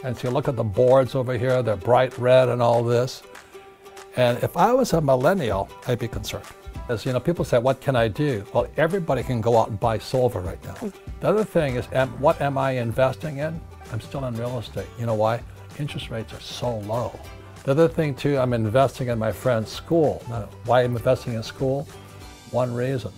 And so you look at the boards over here, they're bright red and all this. And if I was a millennial, I'd be concerned. As you know, people say, what can I do? Well, everybody can go out and buy silver right now. The other thing is, what am I investing in? I'm still in real estate. You know why? Interest rates are so low. The other thing too, I'm investing in my friend's school. Now, why I'm investing in school? One reason.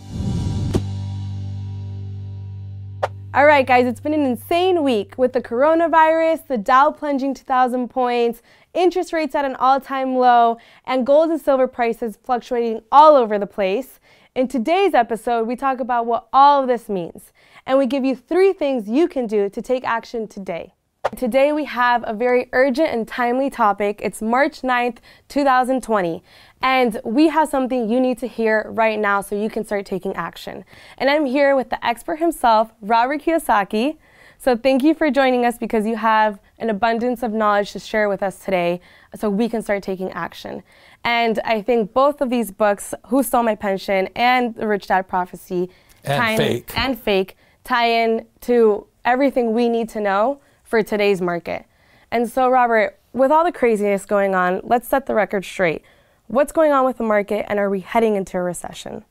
All right, guys, it's been an insane week with the coronavirus, the Dow plunging 2,000 points, interest rates at an all-time low, and gold and silver prices fluctuating all over the place. In today's episode, we talk about what all of this means, and we give you 3 things you can do to take action today. Today we have a very urgent and timely topic. It's March 9th, 2020, and we have something you need to hear right now so you can start taking action. And I'm here with the expert himself, Robert Kiyosaki. So thank you for joining us because you have an abundance of knowledge to share with us today so we can start taking action. And I think both of these books, Who Stole My Pension and The Rich Dad Prophecy, and Fake, tie in to everything we need to know for today's market. And so, Robert, with all the craziness going on, let's set the record straight. What's going on with the market, and are we heading into a recession?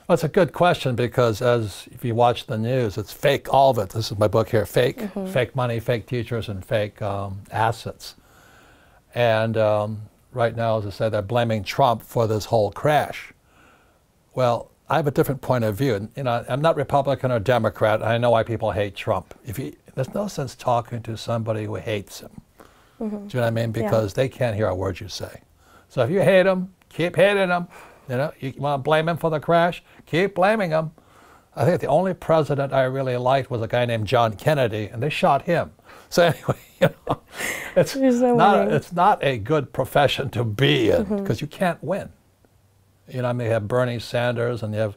Well, it's a good question because if you watch the news, it's fake, all of it. This is my book here, Fake. Fake money, fake teachers, and fake assets. And right now, as I said, they're blaming Trump for this whole crash. Well, I have a different point of view. You know, I'm not Republican or Democrat. I know why people hate Trump. There's no sense talking to somebody who hates him. Do you know what I mean? Because they can't hear a word you say. So if you hate him, keep hating him. You know, you want to blame him for the crash? Keep blaming him. I think the only president I really liked was a guy named John Kennedy, and they shot him. So anyway, you know, it's not a good profession to be in because you can't win. You know, I mean, you have Bernie Sanders, and you have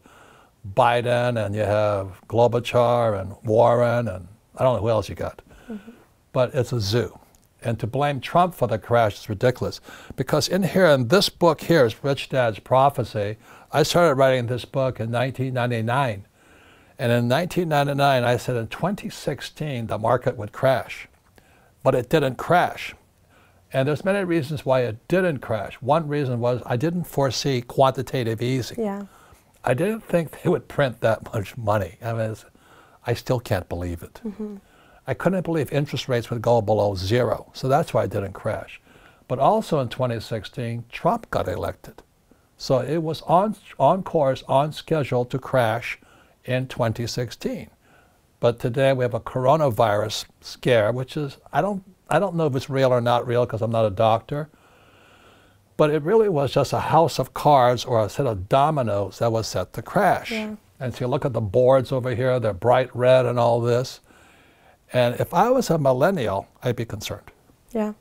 Biden, and you have Klobuchar, and Warren, and I don't know who else you got. But it's a zoo. And to blame Trump for the crash is ridiculous. Because in this book here is Rich Dad's Prophecy. I started writing this book in 1999. And in 1999, I said in 2016, the market would crash. But it didn't crash. And there's many reasons why it didn't crash. One reason was I didn't foresee quantitative easing. Yeah. I didn't think they would print that much money. I mean, I still can't believe it. I couldn't believe interest rates would go below 0. So that's why it didn't crash. But also in 2016, Trump got elected. So it was on course, on schedule to crash in 2016. But today we have a coronavirus scare, which is, I don't know if it's real or not real because I'm not a doctor. But it really was just a house of cards or a set of dominoes that was set to crash. Yeah. And so you look at the boards over here, they're bright red and all this. And if I was a millennial, I'd be concerned. Yeah.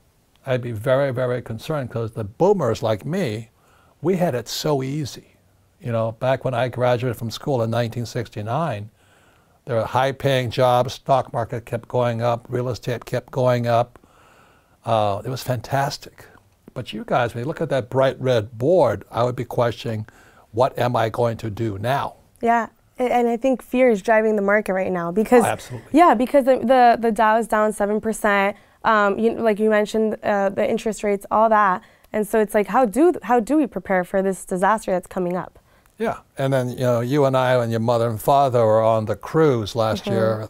I'd be very, very concerned because the boomers like me, we had it so easy. You know, back when I graduated from school in 1969, there were high-paying jobs, stock market kept going up, real estate kept going up. It was fantastic. But you guys, when you look at that bright red board, I would be questioning, what am I going to do now? Yeah, and I think fear is driving the market right now because absolutely. Yeah, because the Dow is down 7%. Like you mentioned, the interest rates, all that, and so it's like, how do we prepare for this disaster that's coming up? Yeah, and then you and I and your mother and father were on the cruise last year.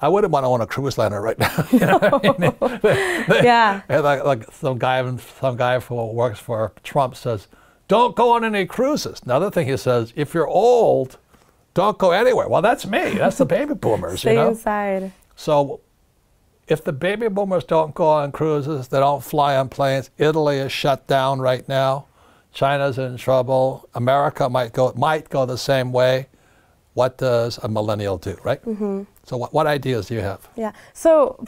I wouldn't want to own a cruise liner right now. You know what I mean? Yeah. Like some guy who works for Trump says, don't go on any cruises. Another thing he says, if you're old, don't go anywhere. Well, that's me. That's the baby boomers. Stay inside. So if the baby boomers don't go on cruises, they don't fly on planes, Italy is shut down right now, China's in trouble, America might go the same way. What does a millennial do, right? So what ideas do you have? Yeah. So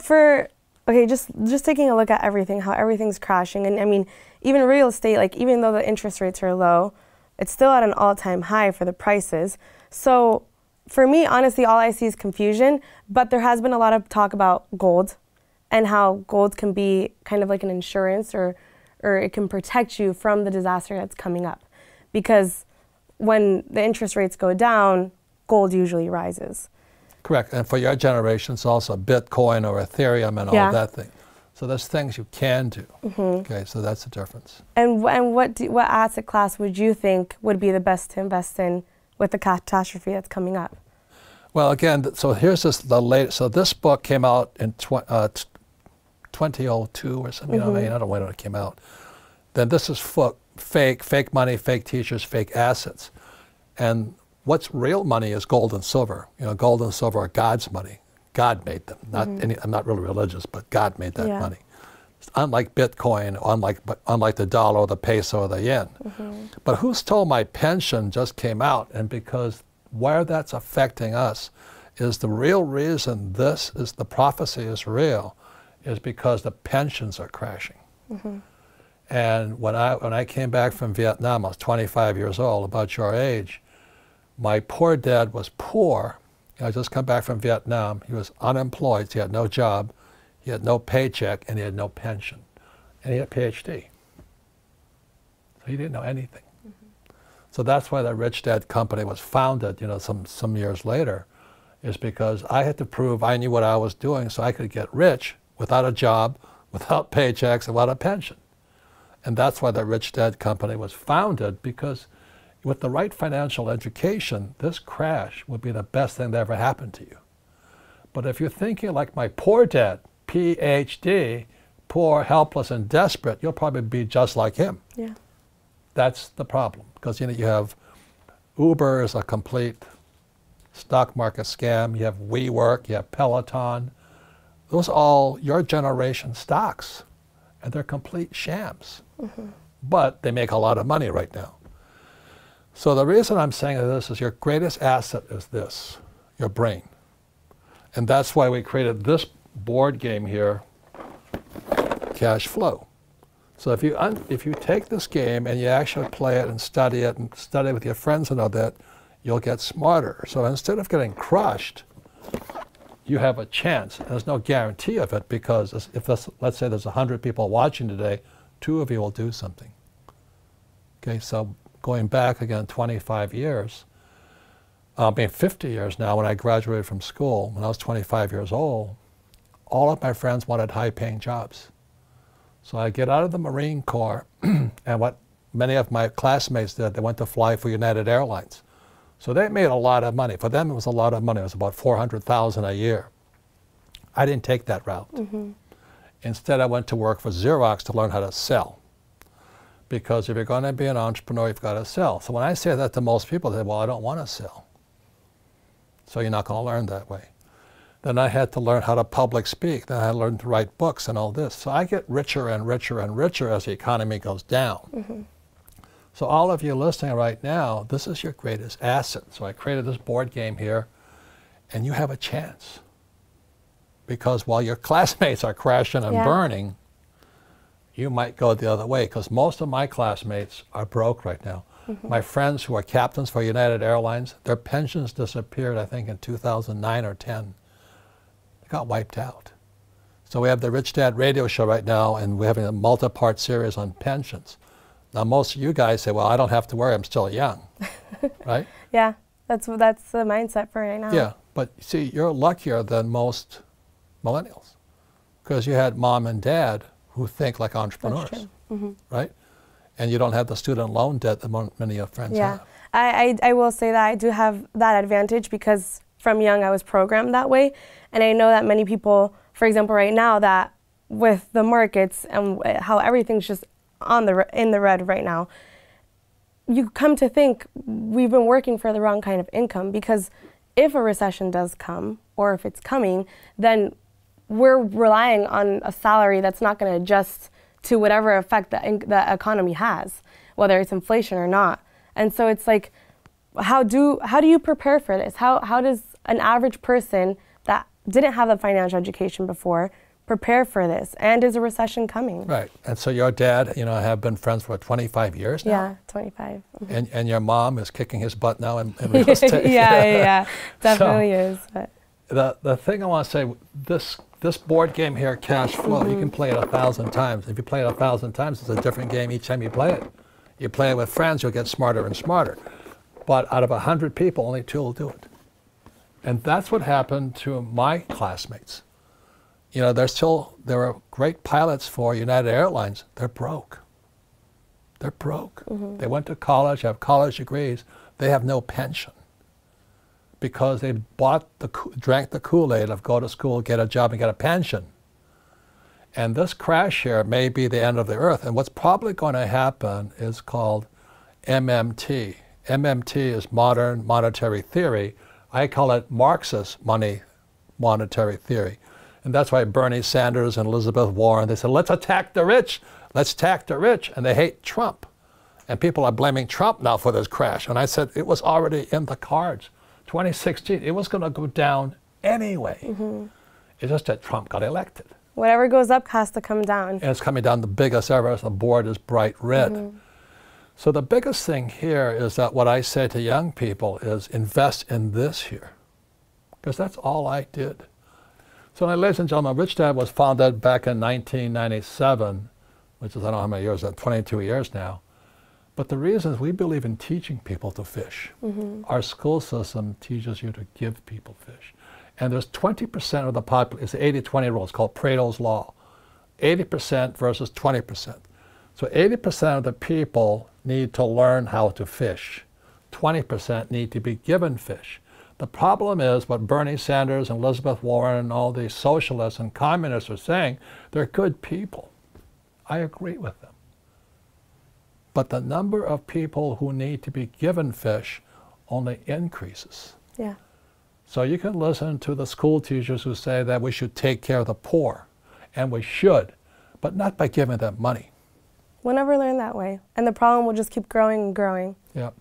just taking a look at everything, how everything's crashing, and I mean, even real estate, like even though the interest rates are low, it's still at an all-time high for the prices. So for me, honestly, all I see is confusion, but there has been a lot of talk about gold and how gold can be kind of like an insurance or it can protect you from the disaster that's coming up. Because when the interest rates go down, gold usually rises. Correct. And for your generation, it's also Bitcoin or Ethereum and all that thing. So there's things you can do. Okay, so that's the difference. And what asset class would you think would be the best to invest in with the catastrophe that's coming up? Well, again, so here's the latest. So this book came out in 2002 or something. You know, I don't know when it came out. Then this is fake money, fake teachers, fake assets. And what's real money is gold and silver. You know, gold and silver are God's money. God made them. I'm not really religious, but God made that money. It's unlike Bitcoin, unlike the dollar or the peso or the yen. But who stole my pension just came out, and because where that's affecting us is the real reason the prophecy is real, is because the pensions are crashing. And when I came back from Vietnam, I was 25 years old, about your age. My poor dad was poor. I just come back from Vietnam. He was unemployed. So he had no job. He had no paycheck, and he had no pension. And he had a PhD. So he didn't know anything. So that's why the Rich Dad Company was founded, you know, some years later, is because I had to prove I knew what I was doing so I could get rich without a job, without paychecks, and without a pension. And that's why the Rich Dad Company was founded, because with the right financial education, this crash would be the best thing that ever happened to you. But if you're thinking like my poor dad, PhD, poor, helpless, and desperate, you'll probably be just like him. Yeah. That's the problem, because you know, you have Uber is a complete stock market scam. You have WeWork, you have Peloton. Those are all your generation stocks, and they're complete shams. But they make a lot of money right now. So the reason I'm saying this is your greatest asset is this, your brain. And that's why we created this board game here, Cash Flow. So if you take this game and you actually play it and study it with your friends and all that, you'll get smarter. So instead of getting crushed, you have a chance. And there's no guarantee of it, because let's say there's 100 people watching today, 2 of you will do something. Okay, so going back again 25 years, 50 years now, when I graduated from school, when I was 25 years old, all of my friends wanted high-paying jobs. So I get out of the Marine Corps, and what many of my classmates did, they went to fly for United Airlines. So they made a lot of money. For them, it was a lot of money. It was about $400,000 a year. I didn't take that route. Instead, I went to work for Xerox to learn how to sell. Because if you're going to be an entrepreneur, you've got to sell. So when I say that to most people, they say, well, I don't want to sell. So you're not going to learn that way. Then I had to learn how to public speak. Then I learned to write books and all this. So I get richer and richer and richer as the economy goes down. So all of you listening right now, this is your greatest asset. So I created this board game here, and you have a chance. Because while your classmates are crashing and burning, you might go the other way, because most of my classmates are broke right now. My friends who are captains for United Airlines, their pensions disappeared, I think, in 2009 or 10. They got wiped out. So we have the Rich Dad radio show right now, and we're having a multi-part series on pensions. Now, most of you guys say, well, I don't have to worry, I'm still young, right? Yeah, that's the mindset for right now. Yeah, but see, you're luckier than most millennials, because you had mom and dad who think like entrepreneurs, right? And you don't have the student loan debt that many of your friends have. I will say that I do have that advantage, because from young I was programmed that way. And I know that many people, for example, right now, that with the markets and how everything's just in the red right now, you come to think we've been working for the wrong kind of income, because if a recession does come, or if it's coming, then we're relying on a salary that's not going to adjust to whatever effect the economy has, whether it's inflation or not. And so it's like, how do you prepare for this? How does an average person that didn't have a financial education before prepare for this? And is a recession coming? Right. And so your dad, you know, have been friends for 25 years now? Yeah, 25. And your mom is kicking his butt now in real estate? yeah, definitely is. But the thing I want to say, this board game here, Cash Flow, you can play it 1,000 times. If you play it 1,000 times, it's a different game each time you play it. You play it with friends, you'll get smarter and smarter. But out of 100 people, only 2 will do it. And that's what happened to my classmates. You know, there are great pilots for United Airlines. They're broke. They're broke. They went to college, have college degrees. They have no pension because they drank the Kool-Aid of go to school, get a job, and get a pension. And this crash here may be the end of the earth. And what's probably going to happen is called MMT. MMT is modern monetary theory. I call it Marxist monetary theory. And that's why Bernie Sanders and Elizabeth Warren, they said, let's attack the rich. Let's attack the rich. And they hate Trump. And people are blaming Trump now for this crash. And I said, it was already in the cards. 2016, it was going to go down anyway. It's just that Trump got elected. Whatever goes up has to come down. And it's coming down the biggest ever. The board is bright red. So the biggest thing here is that what I say to young people is invest in this here. Because that's all I did. So, ladies and gentlemen, Rich Dad was founded back in 1997, which is, I don't know how many years, 22 years now. But the reason is we believe in teaching people to fish. Our school system teaches you to give people fish. And there's 20% of the population, it's the 80-20 rule, it's called Pareto's Law. 80% versus 20%. So 80% of the people need to learn how to fish. 20% need to be given fish. The problem is what Bernie Sanders and Elizabeth Warren and all these socialists and communists are saying, they're good people. I agree with them. But the number of people who need to be given fish only increases. Yeah. So you can listen to the school teachers who say that we should take care of the poor, and we should, but not by giving them money. We'll never learn that way, and the problem will just keep growing and growing. Yeah.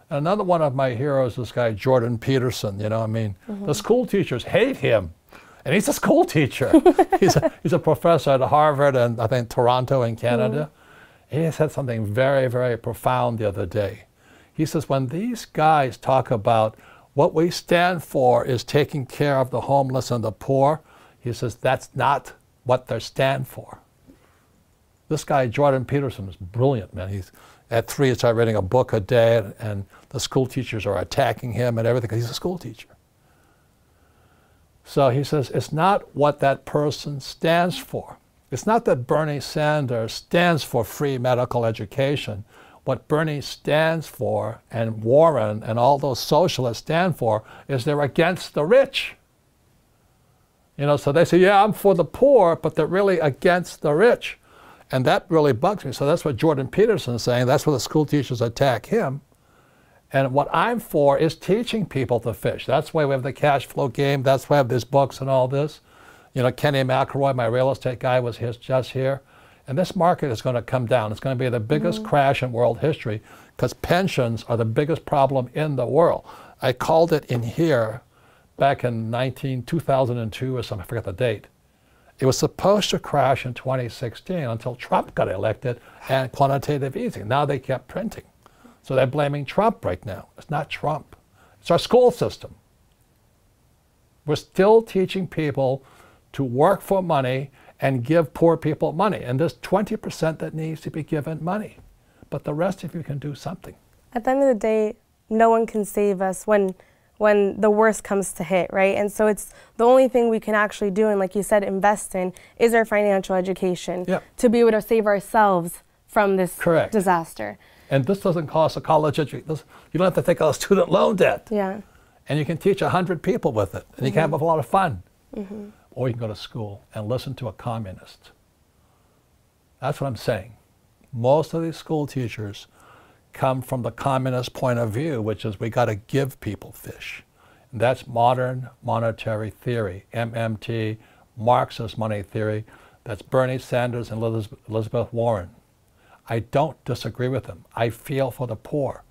And another one of my heroes is this guy, Jordan Peterson, you know, I mean, the school teachers hate him, and he's a school teacher. he's a professor at Harvard and I think Toronto in Canada. He said something very, very profound the other day. He says, when these guys talk about what we stand for is taking care of the homeless and the poor, he says, that's not what they stand for. This guy, Jordan Peterson, is brilliant, man. He's at 3, he started reading a book a day, and the school teachers are attacking him and everything, because he's a school teacher. So he says, it's not what that person stands for. It's not that Bernie Sanders stands for free medical education. What Bernie stands for, and Warren and all those socialists stand for, is they're against the rich. You know, so they say, yeah, I'm for the poor, but they're really against the rich. And that really bugs me. So that's what Jordan Peterson is saying. That's why the school teachers attack him. And what I'm for is teaching people to fish. That's why we have the cash flow game. That's why I have these books and all this. You know, Kenny McElroy, my real estate guy, was just here. And this market is going to come down. It's going to be the biggest crash in world history because pensions are the biggest problem in the world. I called it in here back in 2002 or something, I forget the date. It was supposed to crash in 2016 until Trump got elected and quantitative easing. Now they kept printing. So they're blaming Trump right now. It's not Trump. It's our school system. We're still teaching people to work for money and give poor people money. And there's 20% that needs to be given money. But the rest of you can do something. At the end of the day, no one can save us when the worst comes to hit, right? And so it's the only thing we can actually do, and like you said, invest in, is our financial education to be able to save ourselves from this disaster. And this doesn't cost a college education. You don't have to take out a student loan debt. Yeah. And you can teach 100 people with it, and you can have a lot of fun. Or you can go to school and listen to a communist. That's what I'm saying. Most of these school teachers come from the communist point of view, which is we got to give people fish. And that's modern monetary theory, MMT, Marxist money theory. That's Bernie Sanders and Elizabeth Warren. I don't disagree with them. I feel for the poor,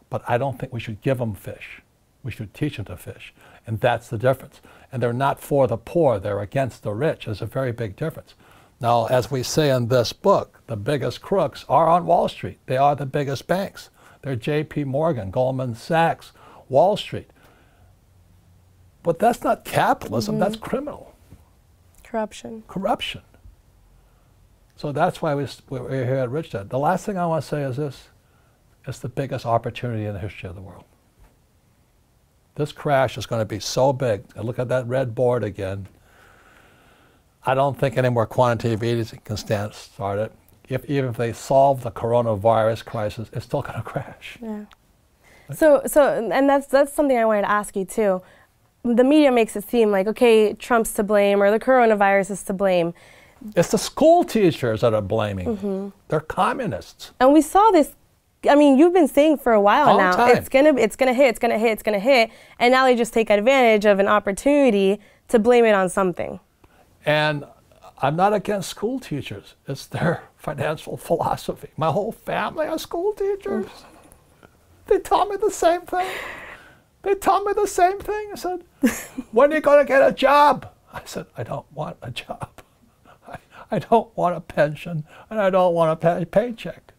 but I don't think we should give them fish. We should teach them to fish. And that's the difference. And they're not for the poor, they're against the rich. There's a very big difference. Now, as we say in this book, the biggest crooks are on Wall Street. They are the biggest banks. They're J.P. Morgan, Goldman Sachs, Wall Street. But that's not capitalism, that's criminal. Corruption. Corruption. So that's why we're here at Rich Dad. The last thing I want to say is this. It's the biggest opportunity in the history of the world. This crash is going to be so big. And look at that red board again. I don't think any more quantitative easing can start it. Even if they solve the coronavirus crisis, it's still going to crash. Yeah. So, and that's something I wanted to ask you too. The media makes it seem like, okay, Trump's to blame or the coronavirus is to blame. It's the school teachers that are blaming. They're communists. And we saw this. I mean, you've been saying for a while All now, the time. it's gonna hit, and now they just take advantage of an opportunity to blame it on something. And I'm not against school teachers. It's their financial philosophy. My whole family are school teachers. They tell me the same thing. They tell me the same thing. I said, when are you going to get a job? I said, I don't want a job. I don't want a pension, and I don't want a paycheck.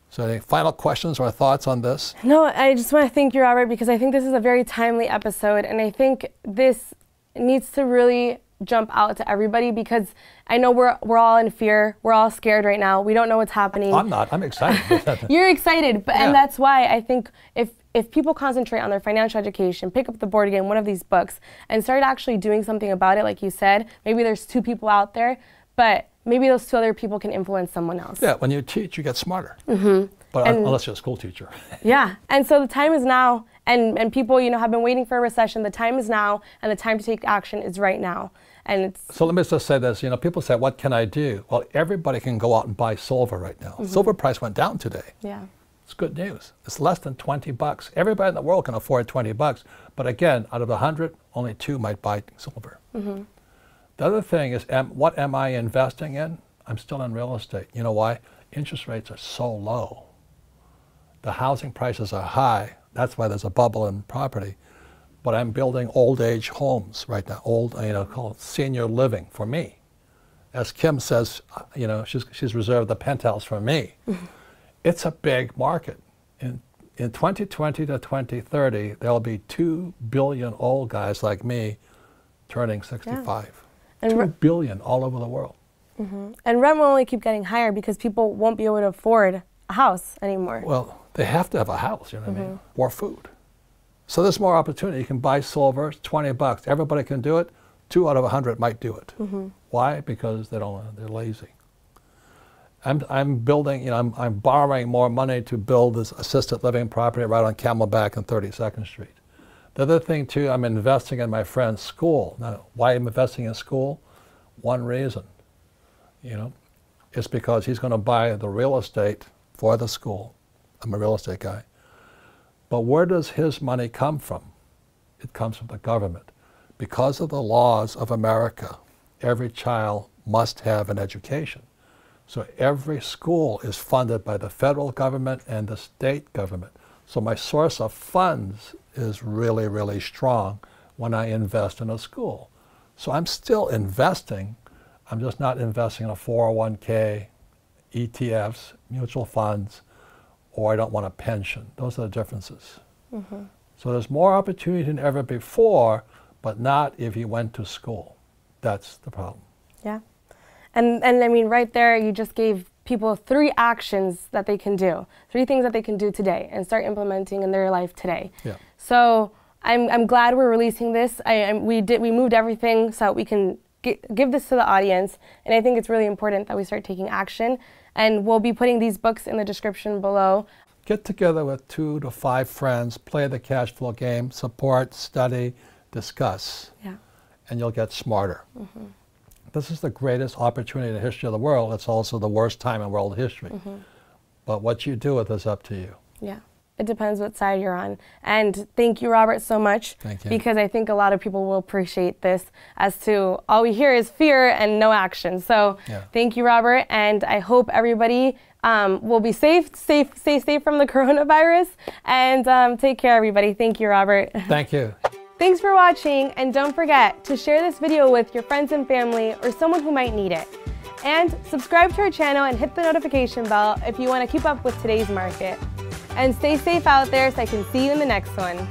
So any final questions or thoughts on this? No, I just want to thank you, Robert, because I think this is a very timely episode, and I think this needs to really jump out to everybody, because I know we're all in fear. We're all scared right now. We don't know what's happening. I'm not. I'm excited. You're excited, but, Yeah. and that's why I think if people concentrate on their financial education, pick up the board again, one of these books, and start actually doing something about it, like you said, maybe there's 2 people out there, but maybe those 2 other people can influence someone else. Yeah, when you teach, you get smarter. But unless you're a school teacher. Yeah, and so the time is now, and people, you know, have been waiting for a recession. The time is now, and the time to take action is right now. And it's So let me just say this, you know, people say, what can I do? Well, everybody can go out and buy silver right now. Silver price went down today. yeah, It's good news. It's less than 20 bucks. Everybody in the world can afford 20 bucks. But again, out of 100, only 2 might buy silver. The other thing is, what am I investing in? I'm still in real estate. You know why? Interest rates are so low. The housing prices are high. That's why there's a bubble in property. But I'm building old age homes right now, called senior living for me. As Kim says, you know, she's reserved the penthouse for me. It's a big market. In 2020 to 2030, there'll be 2 billion old guys like me turning 65. And 2 billion all over the world. and rent will only keep getting higher because people won't be able to afford a house anymore. Well, they have to have a house, you know what I mean? Or food. So there's more opportunity. You can buy silver, it's 20 bucks. Everybody can do it. 2 out of 100 might do it. Why? Because they're lazy. I'm building, you know, I'm borrowing more money to build this assisted living property right on Camelback and 32nd Street. The other thing too, I'm investing in my friend's school. Now, why I'm investing in school? One reason, you know, is because he's going to buy the real estate for the school. I'm a real estate guy. But where does his money come from? It comes from the government. Because of the laws of America, every child must have an education. So every school is funded by the federal government and the state government. So my source of funds is really, really strong when I invest in a school. So I'm still investing. I'm just not investing in a 401k, ETFs, mutual funds, or I don't want a pension. Those are the differences. So there's more opportunity than ever before, but not if you went to school. That's the problem. Yeah. And I mean, right there, you just gave people 3 actions that they can do, 3 things that they can do today and start implementing in their life today. Yeah. So I'm glad we're releasing this. We moved everything so that we can give this to the audience, and I think it's really important that we start taking action. And we'll be putting these books in the description below. Get together with 2 to 5 friends, play the cash flow game, support, study, discuss, and you'll get smarter. This is the greatest opportunity in the history of the world. It's also the worst time in world history. But what you do with it is up to you. Yeah. It depends what side you're on. And thank you, Robert, so much. Thank you. Because I think a lot of people will appreciate this, as to all we hear is fear and no action. So thank you, Robert. And I hope everybody will be stay safe from the coronavirus. And take care, everybody. Thank you, Robert. Thank you. Thanks for watching. And don't forget to share this video with your friends and family or someone who might need it. And subscribe to our channel and hit the notification bell if you want to keep up with today's market. And stay safe out there so I can see you in the next one.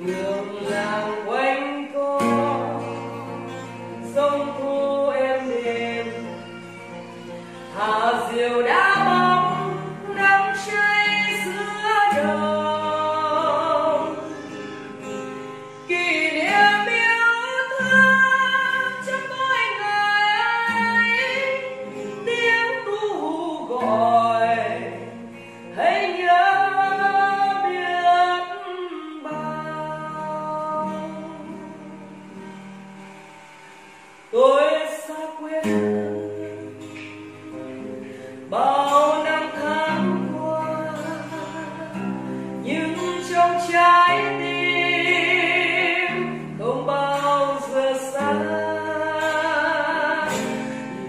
ngược làng quanh co sông thu êm đềm hà diều đã bóng nắng cháy giữa đồng kỷ niệm yêu thương trong mỗi ngày tiếng cu gọi hãy nhớ biết bao tôi xa quê bao năm tháng qua nhưng trong trái tim không bao giờ xa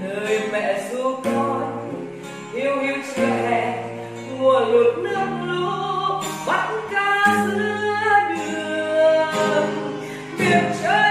lời mẹ ru con hiu hiu chưa hè mùa lụt nước lũ bắt cá giữa đường miền trời